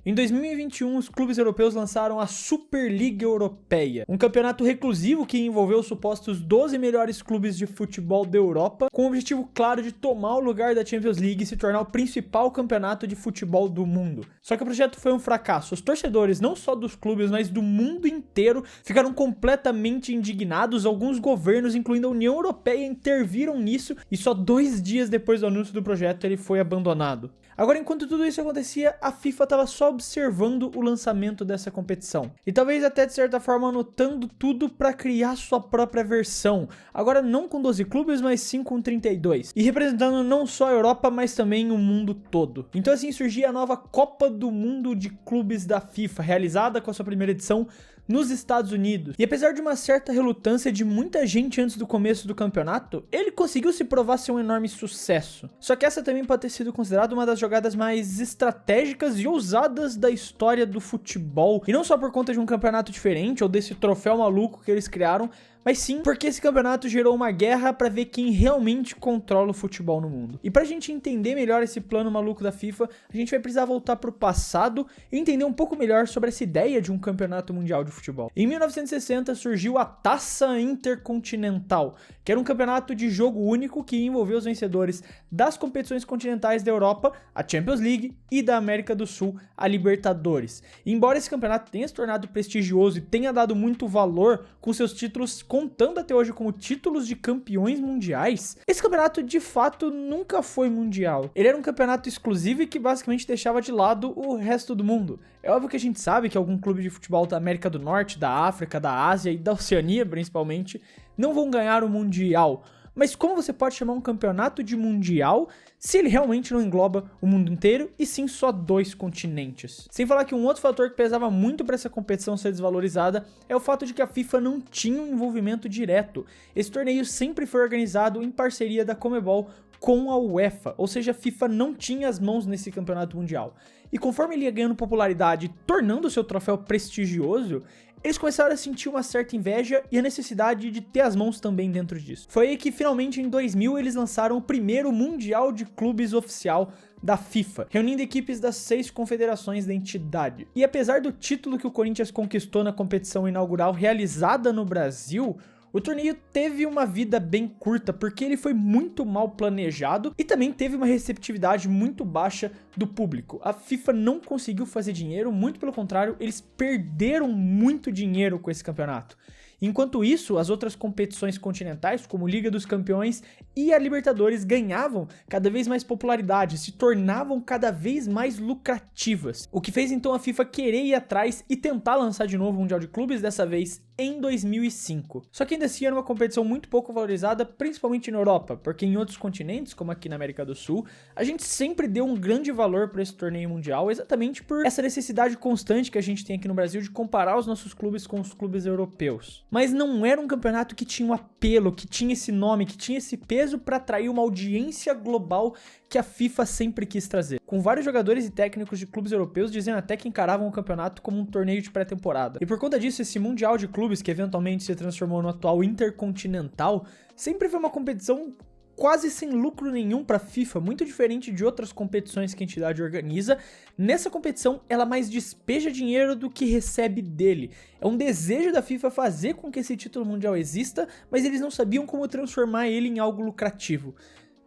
Em 2021, os clubes europeus lançaram a Superliga Europeia, um campeonato reclusivo que envolveu os supostos 12 melhores clubes de futebol da Europa, com o objetivo claro de tomar o lugar da Champions League e se tornar o principal campeonato de futebol do mundo. Só que o projeto foi um fracasso. Os torcedores, não só dos clubes, mas do mundo inteiro, ficaram completamente indignados. Alguns governos, incluindo a União Europeia, interviram nisso e só 2 dias depois do anúncio do projeto ele foi abandonado. Agora, enquanto tudo isso acontecia, a FIFA estava só observando o lançamento dessa competição. E talvez até de certa forma anotando tudo para criar sua própria versão. Agora não com 12 clubes, mas sim com 32. E representando não só a Europa, mas também o mundo todo. Então assim surgia a nova Copa do Mundo de Clubes da FIFA, realizada com a sua primeira edição nos Estados Unidos. E apesar de uma certa relutância de muita gente antes do começo do campeonato, ele conseguiu se provar ser um enorme sucesso. Só que essa também pode ter sido considerada uma das jogadas mais estratégicas e ousadas da história do futebol. E não só por conta de um campeonato diferente ou desse troféu maluco que eles criaram, mas sim porque esse campeonato gerou uma guerra para ver quem realmente controla o futebol no mundo. E pra gente entender melhor esse plano maluco da FIFA, a gente vai precisar voltar pro passado e entender um pouco melhor sobre essa ideia de um campeonato mundial de futebol. Em 1960 surgiu a Taça Intercontinental, que era um campeonato de jogo único que envolveu os vencedores das competições continentais da Europa, a Champions League, e da América do Sul, a Libertadores. E embora esse campeonato tenha se tornado prestigioso e tenha dado muito valor com seus títulos contando até hoje como títulos de campeões mundiais, esse campeonato de fato nunca foi mundial. Ele era um campeonato exclusivo e que basicamente deixava de lado o resto do mundo. É óbvio que a gente sabe que algum clube de futebol da América do Norte, da África, da Ásia e da Oceania principalmente, não vão ganhar o mundial. Mas como você pode chamar um campeonato de mundial se ele realmente não engloba o mundo inteiro e sim só 2 continentes? Sem falar que um outro fator que pesava muito para essa competição ser desvalorizada é o fato de que a FIFA não tinha um envolvimento direto. Esse torneio sempre foi organizado em parceria da Conmebol com a UEFA, ou seja, a FIFA não tinha as mãos nesse campeonato mundial. E conforme ele ia ganhando popularidade, tornando o seu troféu prestigioso, eles começaram a sentir uma certa inveja e a necessidade de ter as mãos também dentro disso. Foi aí que finalmente em 2000 eles lançaram o primeiro Mundial de Clubes oficial da FIFA, reunindo equipes das 6 confederações da entidade. E apesar do título que o Corinthians conquistou na competição inaugural realizada no Brasil, o torneio teve uma vida bem curta porque ele foi muito mal planejado e também teve uma receptividade muito baixa do público. A FIFA não conseguiu fazer dinheiro, muito pelo contrário, eles perderam muito dinheiro com esse campeonato. Enquanto isso, as outras competições continentais, como Liga dos Campeões e a Libertadores, ganhavam cada vez mais popularidade, se tornavam cada vez mais lucrativas. O que fez então a FIFA querer ir atrás e tentar lançar de novo o Mundial de Clubes, dessa vez em 2005. Só que ainda assim era uma competição muito pouco valorizada, principalmente na Europa, porque em outros continentes, como aqui na América do Sul, a gente sempre deu um grande valor para esse torneio mundial, exatamente por essa necessidade constante que a gente tem aqui no Brasil de comparar os nossos clubes com os clubes europeus. Mas não era um campeonato que tinha um apelo, que tinha esse nome, que tinha esse peso para atrair uma audiência global que a FIFA sempre quis trazer. Com vários jogadores e técnicos de clubes europeus dizendo até que encaravam o campeonato como um torneio de pré-temporada. E por conta disso, esse Mundial de Clubes, que eventualmente se transformou no atual Intercontinental, sempre foi uma competição quase sem lucro nenhum para a FIFA, muito diferente de outras competições que a entidade organiza. Nessa competição, ela mais despeja dinheiro do que recebe dele. É um desejo da FIFA fazer com que esse título mundial exista, mas eles não sabiam como transformar ele em algo lucrativo.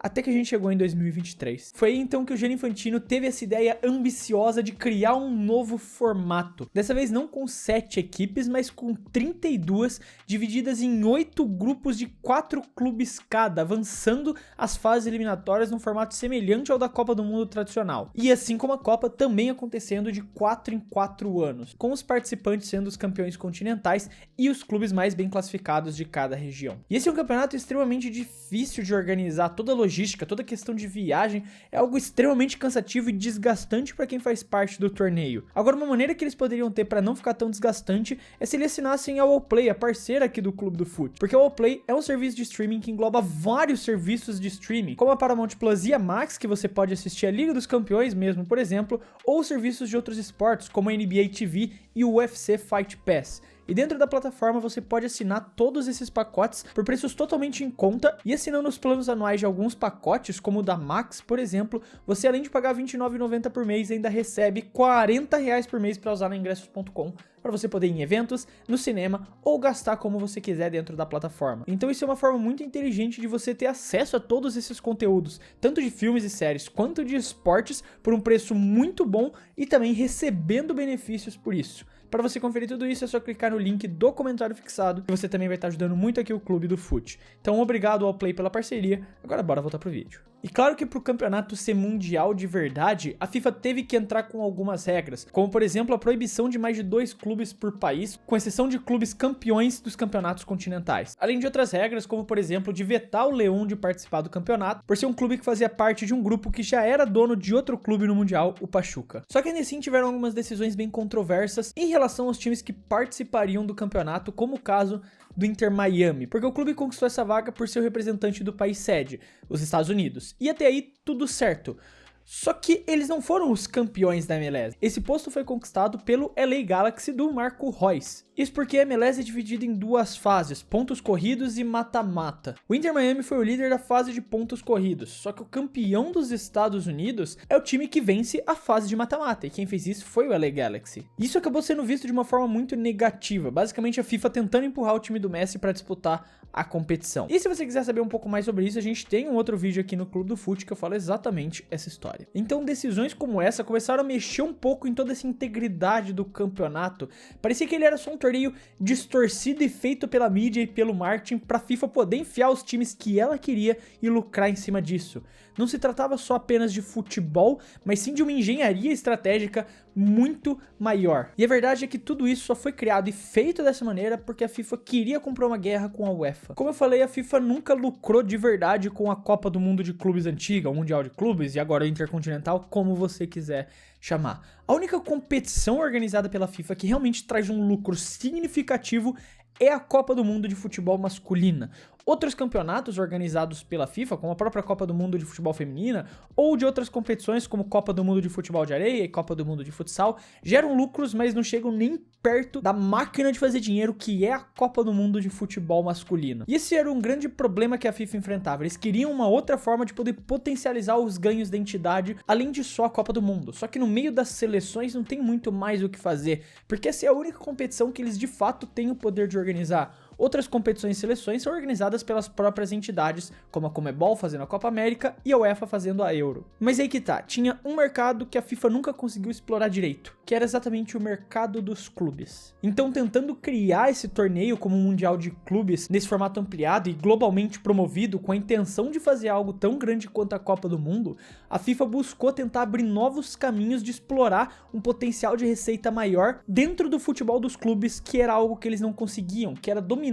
Até que a gente chegou em 2023. Foi aí então que o Gianni Infantino teve essa ideia ambiciosa de criar um novo formato. Dessa vez não com 7 equipes, mas com 32, divididas em 8 grupos de 4 clubes cada, avançando as fases eliminatórias num formato semelhante ao da Copa do Mundo tradicional. E assim como a Copa, também acontecendo de 4 em 4 anos, com os participantes sendo os campeões continentais e os clubes mais bem classificados de cada região. E esse é um campeonato extremamente difícil de organizar, toda a logística, toda a questão de viagem é algo extremamente cansativo e desgastante para quem faz parte do torneio. Agora, uma maneira que eles poderiam ter para não ficar tão desgastante é se eles assinassem a Allplay, a parceira aqui do Clube do Fut, porque a Allplay é um serviço de streaming que engloba vários serviços de streaming, como a Paramount Plus e a Max, que você pode assistir a Liga dos Campeões mesmo, por exemplo, ou serviços de outros esportes, como a NBA TV e o UFC Fight Pass. E dentro da plataforma você pode assinar todos esses pacotes por preços totalmente em conta, e assinando os planos anuais de alguns pacotes, como o da Max, por exemplo, você além de pagar R$ 29,90 por mês, ainda recebe R$ 40 por mês para usar na ingressos.com, para você poder ir em eventos, no cinema ou gastar como você quiser dentro da plataforma. Então isso é uma forma muito inteligente de você ter acesso a todos esses conteúdos, tanto de filmes e séries quanto de esportes, por um preço muito bom e também recebendo benefícios por isso. Para você conferir tudo isso é só clicar no link do comentário fixado, e você também vai estar ajudando muito aqui o Clube do Fute. Então obrigado ao Play pela parceria, agora bora voltar pro vídeo. E claro que para o campeonato ser mundial de verdade, a FIFA teve que entrar com algumas regras, como por exemplo a proibição de mais de 2 clubes por país, com exceção de clubes campeões dos campeonatos continentais. Além de outras regras, como por exemplo de vetar o Leão de participar do campeonato, por ser um clube que fazia parte de um grupo que já era dono de outro clube no mundial, o Pachuca. Só que ainda assim tiveram algumas decisões bem controversas em relação aos times que participariam do campeonato, como o caso do Inter Miami, porque o clube conquistou essa vaga por ser o representante do país sede, os Estados Unidos. E até aí tudo certo. Só que eles não foram os campeões da MLS. Esse posto foi conquistado pelo LA Galaxy do Marco Reus. Isso porque a MLS é dividida em 2 fases, pontos corridos e mata-mata. O Inter Miami foi o líder da fase de pontos corridos, só que o campeão dos Estados Unidos é o time que vence a fase de mata-mata, e quem fez isso foi o LA Galaxy. Isso acabou sendo visto de uma forma muito negativa, basicamente a FIFA tentando empurrar o time do Messi para disputar a competição. E se você quiser saber um pouco mais sobre isso, a gente tem um outro vídeo aqui no Clube do Fute que eu falo exatamente essa história. Então decisões como essa começaram a mexer um pouco em toda essa integridade do campeonato. Parecia que ele era só um torneio distorcido e feito pela mídia e pelo marketing para a FIFA poder enfiar os times que ela queria e lucrar em cima disso. Não se tratava só apenas de futebol, mas sim de uma engenharia estratégica muito maior. E a verdade é que tudo isso só foi criado e feito dessa maneira porque a FIFA queria comprar uma guerra com a UEFA. Como eu falei, a FIFA nunca lucrou de verdade com a Copa do Mundo de Clubes antiga, o Mundial de Clubes e agora o Intercontinental, como você quiser chamar. A única competição organizada pela FIFA que realmente traz um lucro significativo é a Copa do Mundo de Futebol Masculina. Outros campeonatos organizados pela FIFA, como a própria Copa do Mundo de Futebol Feminina, ou de outras competições como Copa do Mundo de Futebol de Areia e Copa do Mundo de Futsal, geram lucros, mas não chegam nem perto da máquina de fazer dinheiro que é a Copa do Mundo de Futebol Masculino. E esse era um grande problema que a FIFA enfrentava. Eles queriam uma outra forma de poder potencializar os ganhos da entidade, além de só a Copa do Mundo. Só que no meio das seleções não tem muito mais o que fazer, porque essa é a única competição que eles de fato têm o poder de organizar. Outras competições e seleções são organizadas pelas próprias entidades, como a Conmebol fazendo a Copa América e a UEFA fazendo a Euro. Mas aí que tá, tinha um mercado que a FIFA nunca conseguiu explorar direito, que era exatamente o mercado dos clubes. Então, tentando criar esse torneio como um mundial de clubes nesse formato ampliado e globalmente promovido com a intenção de fazer algo tão grande quanto a Copa do Mundo, a FIFA buscou tentar abrir novos caminhos de explorar um potencial de receita maior dentro do futebol dos clubes, que era algo que eles não conseguiam, que era dominado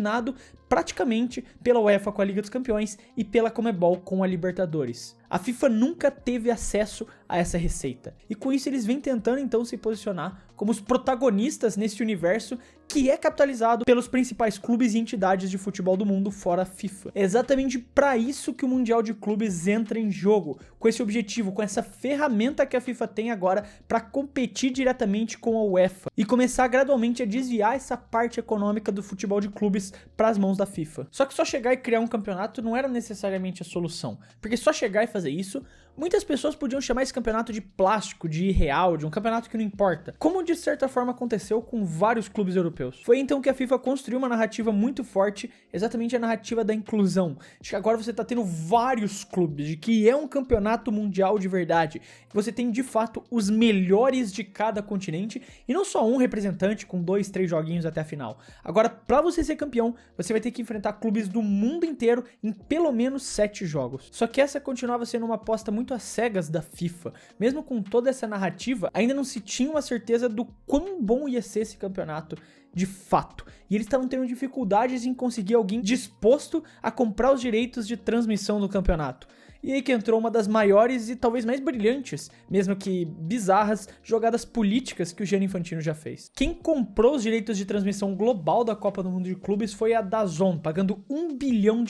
praticamente pela UEFA com a Liga dos Campeões e pela Conmebol com a Libertadores. A FIFA nunca teve acesso a essa receita. E com isso eles vêm tentando então se posicionar como os protagonistas nesse universo que é capitalizado pelos principais clubes e entidades de futebol do mundo fora a FIFA. É exatamente para isso que o Mundial de Clubes entra em jogo, com esse objetivo, com essa ferramenta que a FIFA tem agora para competir diretamente com a UEFA e começar gradualmente a desviar essa parte econômica do futebol de clubes para as mãos da FIFA. Só que só chegar e criar um campeonato não era necessariamente a solução, porque só chegar e fazer isso, muitas pessoas podiam chamar esse campeonato de plástico, de irreal, de um campeonato que não importa, como de certa forma aconteceu com vários clubes europeus. Foi então que a FIFA construiu uma narrativa muito forte, exatamente a narrativa da inclusão, de que agora você tá tendo vários clubes, de que é um campeonato mundial de verdade, você tem de fato os melhores de cada continente, e não só um representante com 2, 3 joguinhos até a final. Agora, pra você ser campeão, você vai ter que enfrentar clubes do mundo inteiro em pelo menos 7 jogos. Só que essa continuava sendo uma aposta muito às cegas da FIFA. Mesmo com toda essa narrativa, ainda não se tinha uma certeza do quão bom ia ser esse campeonato de fato. E eles estavam tendo dificuldades em conseguir alguém disposto a comprar os direitos de transmissão do campeonato. E aí que entrou uma das maiores e talvez mais brilhantes, mesmo que bizarras, jogadas políticas que o Gianni Infantino já fez. Quem comprou os direitos de transmissão global da Copa do Mundo de Clubes foi a DAZN, pagando $1 bilhão.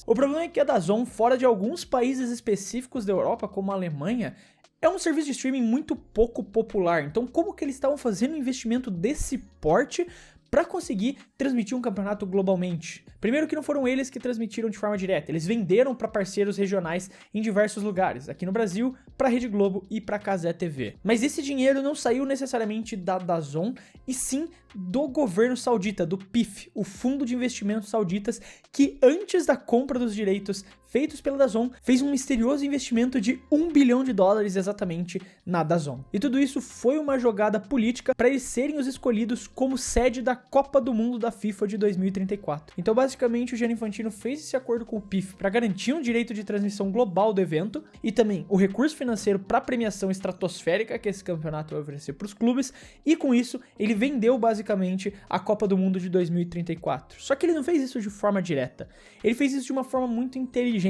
O problema é que a DAZN, fora de alguns países específicos da Europa, como a Alemanha, é um serviço de streaming muito pouco popular. Então como que eles estavam fazendo um investimento desse porte para conseguir transmitir um campeonato globalmente. Primeiro que não foram eles que transmitiram de forma direta, eles venderam para parceiros regionais em diversos lugares, aqui no Brasil, para a Rede Globo e para a Cazé TV. Mas esse dinheiro não saiu necessariamente da DAZN, e sim do governo saudita, do PIF, o Fundo de Investimentos Sauditas, que antes da compra dos direitos feitos pela DAZN, fez um misterioso investimento de $1 bilhão exatamente na DAZN. E tudo isso foi uma jogada política para eles serem os escolhidos como sede da Copa do Mundo da FIFA de 2034. Então, basicamente, o Gianni Infantino fez esse acordo com o PIF para garantir um direito de transmissão global do evento e também o recurso financeiro para a premiação estratosférica que esse campeonato vai oferecer para os clubes, e com isso ele vendeu basicamente a Copa do Mundo de 2034. Só que ele não fez isso de forma direta, ele fez isso de uma forma muito inteligente,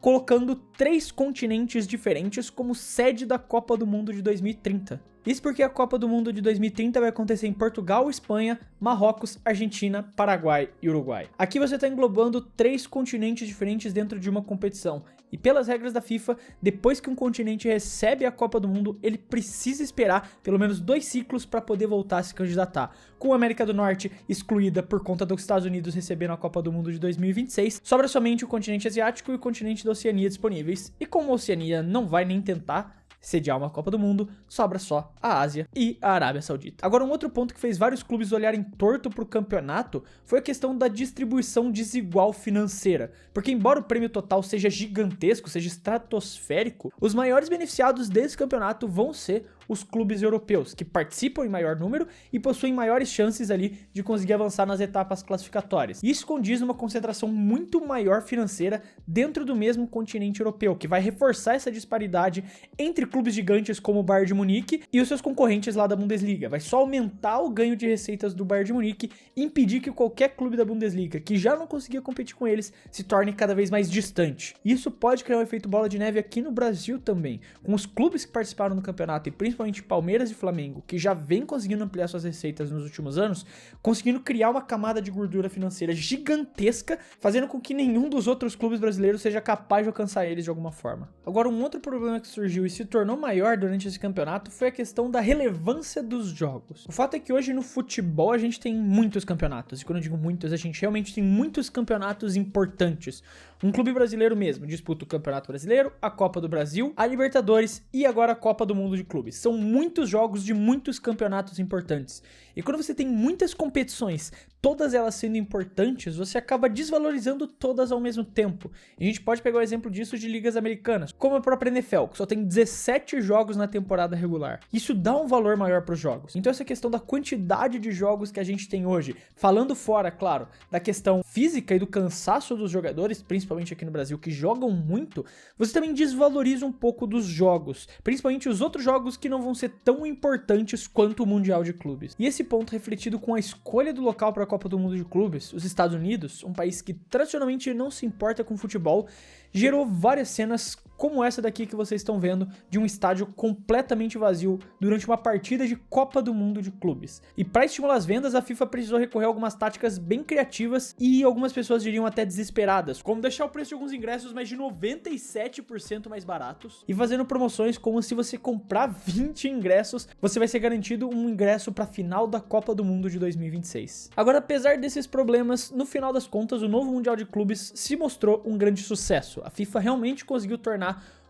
colocando 3 continentes diferentes como sede da Copa do Mundo de 2030. Isso porque a Copa do Mundo de 2030 vai acontecer em Portugal, Espanha, Marrocos, Argentina, Paraguai e Uruguai. Aqui você está englobando 3 continentes diferentes dentro de uma competição. E pelas regras da FIFA, depois que um continente recebe a Copa do Mundo, ele precisa esperar pelo menos 2 ciclos para poder voltar a se candidatar. Com a América do Norte excluída por conta dos Estados Unidos recebendo a Copa do Mundo de 2026, sobra somente o continente asiático e o continente da Oceania disponíveis. E como a Oceania não vai nem tentar sediar uma Copa do Mundo, sobra só a Ásia e a Arábia Saudita. Agora, um outro ponto que fez vários clubes olharem torto pro campeonato foi a questão da distribuição desigual financeira, porque embora o prêmio total seja gigantesco, seja estratosférico, os maiores beneficiados desse campeonato vão ser os clubes europeus, que participam em maior número e possuem maiores chances ali de conseguir avançar nas etapas classificatórias. Isso condiz numa concentração muito maior financeira dentro do mesmo continente europeu, que vai reforçar essa disparidade entre clubes gigantes como o Bayern de Munique e os seus concorrentes lá da Bundesliga. Vai só aumentar o ganho de receitas do Bayern de Munique e impedir que qualquer clube da Bundesliga, que já não conseguia competir com eles, se torne cada vez mais distante. Isso pode criar um efeito bola de neve aqui no Brasil também, com os clubes que participaram do campeonato e principalmente Palmeiras e Flamengo, que já vem conseguindo ampliar suas receitas nos últimos anos, conseguindo criar uma camada de gordura financeira gigantesca, fazendo com que nenhum dos outros clubes brasileiros seja capaz de alcançar eles de alguma forma. Agora, um outro problema que surgiu e se tornou maior durante esse campeonato foi a questão da relevância dos jogos. O fato é que hoje no futebol a gente tem muitos campeonatos, e quando eu digo muitos, a gente realmente tem muitos campeonatos importantes. Um clube brasileiro mesmo disputa o Campeonato Brasileiro, a Copa do Brasil, a Libertadores e agora a Copa do Mundo de Clubes. São muitos jogos de muitos campeonatos importantes. E quando você tem muitas competições, todas elas sendo importantes, você acaba desvalorizando todas ao mesmo tempo. E a gente pode pegar o exemplo disso de ligas americanas, como a própria NFL, que só tem 17 jogos na temporada regular. Isso dá um valor maior para os jogos. Então essa questão da quantidade de jogos que a gente tem hoje, falando fora, claro, da questão física e do cansaço dos jogadores, principalmente aqui no Brasil, que jogam muito, você também desvaloriza um pouco dos jogos, principalmente os outros jogos que não vão ser tão importantes quanto o Mundial de Clubes. E esse ponto refletido com a escolha do local para a Copa do Mundo de Clubes, os Estados Unidos, um país que tradicionalmente não se importa com futebol, gerou várias cenas como essa daqui que vocês estão vendo, de um estádio completamente vazio durante uma partida de Copa do Mundo de Clubes. E para estimular as vendas, a FIFA precisou recorrer a algumas táticas bem criativas e algumas pessoas diriam até desesperadas, como deixar o preço de alguns ingressos mais de 97% mais baratos e fazendo promoções como se você comprar 20 ingressos, você vai ser garantido um ingresso para a final da Copa do Mundo de 2026. Agora, apesar desses problemas, no final das contas, o novo Mundial de Clubes se mostrou um grande sucesso. A FIFA realmente conseguiu tornar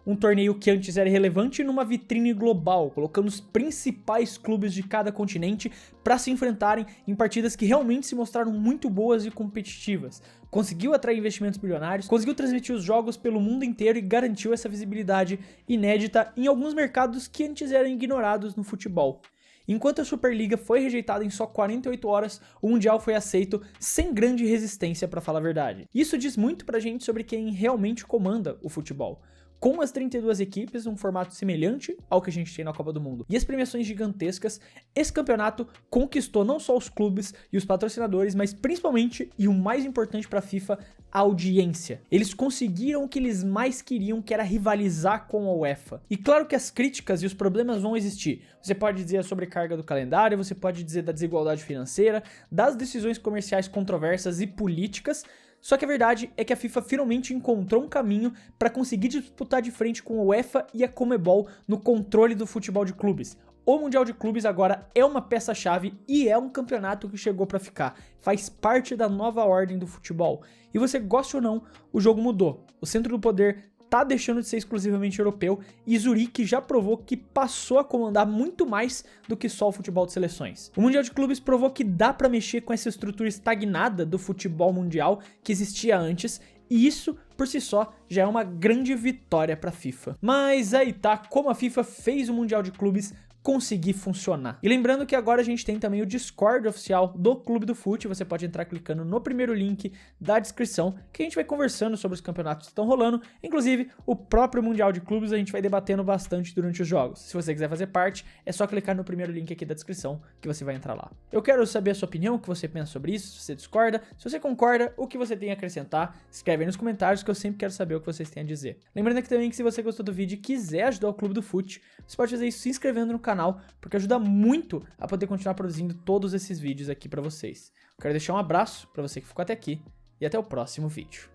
um torneio que antes era irrelevante numa vitrine global, colocando os principais clubes de cada continente para se enfrentarem em partidas que realmente se mostraram muito boas e competitivas. Conseguiu atrair investimentos bilionários, conseguiu transmitir os jogos pelo mundo inteiro e garantiu essa visibilidade inédita em alguns mercados que antes eram ignorados no futebol. Enquanto a Superliga foi rejeitada em só 48 horas, o Mundial foi aceito sem grande resistência, para falar a verdade. Isso diz muito pra gente sobre quem realmente comanda o futebol. Com as 32 equipes, um formato semelhante ao que a gente tem na Copa do Mundo, e as premiações gigantescas, esse campeonato conquistou não só os clubes e os patrocinadores, mas principalmente, e o mais importante para a FIFA, a audiência. Eles conseguiram o que eles mais queriam, que era rivalizar com a UEFA. E claro que as críticas e os problemas vão existir. Você pode dizer a sobrecarga do calendário, você pode dizer da desigualdade financeira, das decisões comerciais controversas e políticas. Só que a verdade é que a FIFA finalmente encontrou um caminho para conseguir disputar de frente com a UEFA e a Conmebol no controle do futebol de clubes. o Mundial de Clubes agora é uma peça-chave e é um campeonato que chegou para ficar. Faz parte da nova ordem do futebol. E você goste ou não, o jogo mudou. O centro do poder tá deixando de ser exclusivamente europeu e Zurique já provou que passou a comandar muito mais do que só o futebol de seleções. O Mundial de Clubes provou que dá para mexer com essa estrutura estagnada do futebol mundial que existia antes, e isso, por si só, já é uma grande vitória para a FIFA. Mas aí tá, como a FIFA fez o Mundial de Clubes conseguir funcionar. E lembrando que agora a gente tem também o Discord oficial do Clube do Fute, você pode entrar clicando no primeiro link da descrição, que a gente vai conversando sobre os campeonatos que estão rolando, inclusive o próprio Mundial de Clubes a gente vai debatendo bastante durante os jogos. Se você quiser fazer parte, é só clicar no primeiro link aqui da descrição que você vai entrar lá. Eu quero saber a sua opinião, o que você pensa sobre isso, se você discorda, se você concorda, o que você tem a acrescentar, escreve aí nos comentários que eu sempre quero saber o que vocês têm a dizer. Lembrando aqui também que se você gostou do vídeo e quiser ajudar o Clube do Fute, você pode fazer isso se inscrevendo no canal, porque ajuda muito a poder continuar produzindo todos esses vídeos aqui pra vocês. Eu quero deixar um abraço pra você que ficou até aqui e até o próximo vídeo.